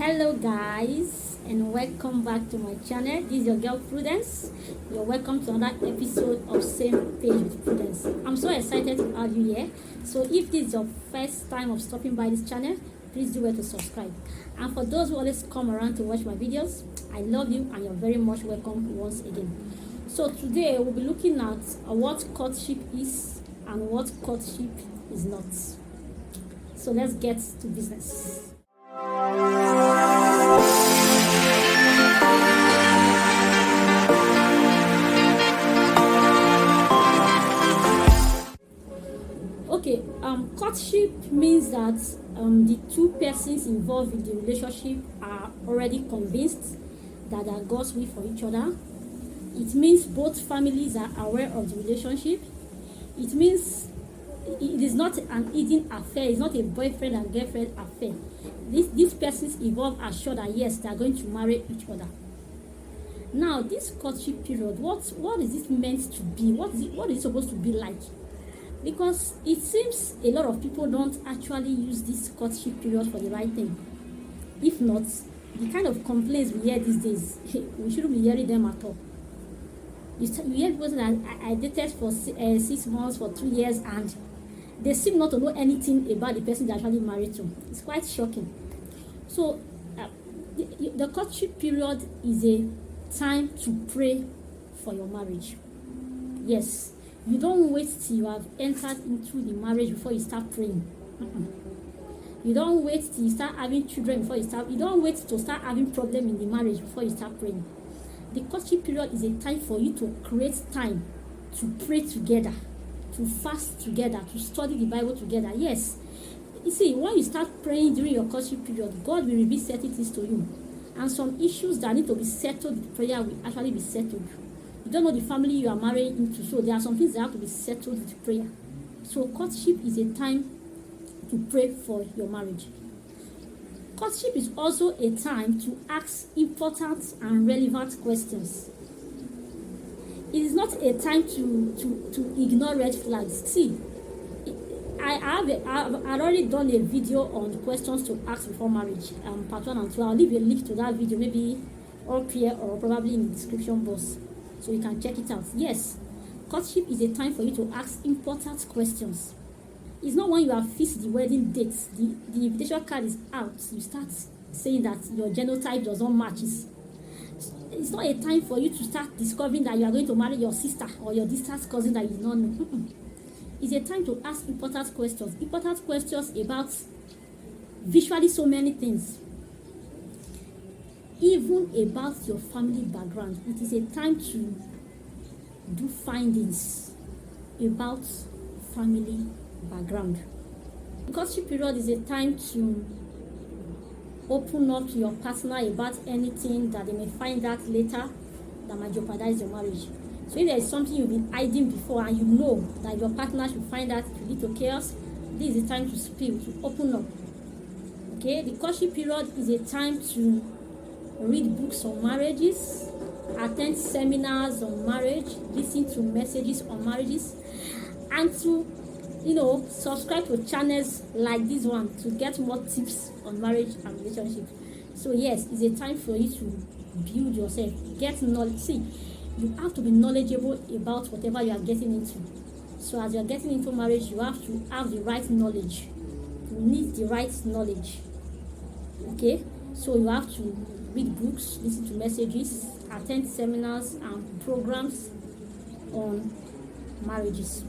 Hello guys, and welcome back to my channel. This is your girl Prudence. You're welcome to another episode of Same Page with Prudence. I'm so excited to have you here. So if this is your first time of stopping by this channel, please do well to subscribe. And for those who always come around to watch my videos, I love you and you're very much welcome once again. So today we'll be looking at what courtship is and what courtship is not. So let's get to business. Okay, courtship means that the two persons involved in the relationship are already convinced that they are God's will for each other. It means both families are aware of the relationship. It means it is not an hidden affair. It's not a boyfriend and girlfriend affair. These persons involved are sure that yes, they are going to marry each other. Now, this courtship period, what is it meant to be? What is it supposed to be like? Because it seems a lot of people don't actually use this courtship period for the right thing. If not, the kind of complaints we hear these days, we shouldn't be hearing them at all. You hear people say that I dated for 6 months, for 2 years, and they seem not to know anything about the person they're actually married to. It's quite shocking. So, the courtship period is a time to pray for your marriage. Yes. You don't wait till you have entered into the marriage before you start praying. You don't wait till you start having children before you start. You don't wait to start having problem in the marriage before you start praying. The courtship period is a time for you to create time to pray together, to fast together, to study the Bible together. Yes. You see, when you start praying during your courtship period, God will reveal certain things to you. And some issues that need to be settled with prayer will actually be settled. You don't know the family you are marrying into, so there are some things that have to be settled with prayer. So courtship is a time to pray for your marriage. Courtship is also a time to ask important and relevant questions. It is not a time to ignore red flags. See, I've already done a video on questions to ask before marriage, part 1 and 2. I'll leave a link to that video, maybe up here or probably in the description box, so you can check it out. Yes, courtship is a time for you to ask important questions. It's not when you have fixed the wedding date, the invitation card is out, you start saying that your genotype does not match. It's not a time for you to start discovering that you are going to marry your sister or your distant cousin that you do not know. It's a time to ask important questions about visually so many things. Even about your family background. It is a time to do findings about family background. The courtship period is a time to open up to your partner about anything that they may find out later that might jeopardize your marriage. So if there is something you've been hiding before and you know that your partner should find out to lead to chaos, this is the time to spill, to open up. Okay, the courtship period is a time to read books on marriages, attend seminars on marriage, listen to messages on marriages, and to, subscribe to channels like this one to get more tips on marriage and relationship. So yes, it's a time for you to build yourself, get knowledge. See, you have to be knowledgeable about whatever you are getting into. So as you are getting into marriage, you have to have the right knowledge. You need the right knowledge. Okay, so you have to read books, listen to messages, attend seminars and programs on marriages.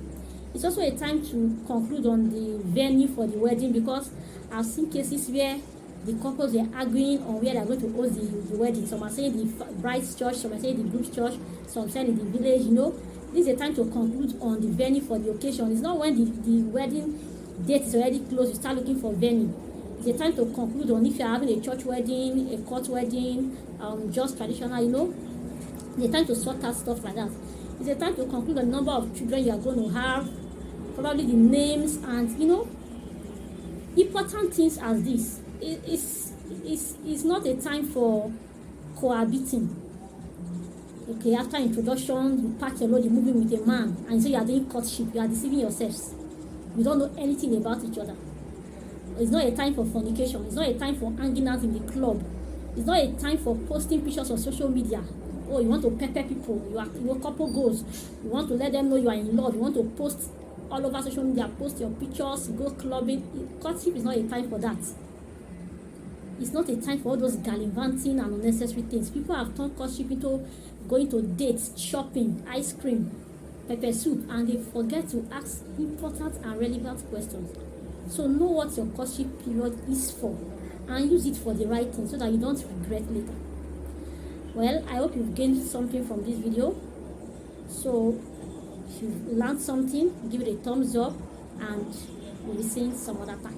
It's also a time to conclude on the venue for the wedding, because I've seen cases where the couples were arguing on where they're going to host the wedding. Some are saying the bride's church, some are saying the groom's church, some saying in the village. This is a time to conclude on the venue for the occasion. It's not when the wedding date is already closed, you start looking for venue. It's a time to conclude on if you're having a church wedding, a court wedding, just traditional, It's a time to sort out stuff like that. It's a time to conclude the number of children you are going to have, probably the names, and, important things as this. It's not a time for cohabiting. Okay, after introduction, you pack your load, you're moving with a man, and so you are doing courtship, you are deceiving yourselves. You don't know anything about each other. It's not a time for fornication. It's not a time for hanging out in the club. It's not a time for posting pictures on social media. Oh, you want to pepper people. Your couple goes. You want to let them know you are in love. You want to post all over social media. Post your pictures. Go clubbing. Courtship is not a time for that. It's not a time for all those gallivanting and unnecessary things. People have turned courtship into going to dates, shopping, ice cream, pepper soup, and they forget to ask important and relevant questions. So know what your courtship period is for and use it for the right thing so that you don't regret later. Well, I hope you've gained something from this video. So if you've learned something, give it a thumbs up, and we'll be seeing some other time.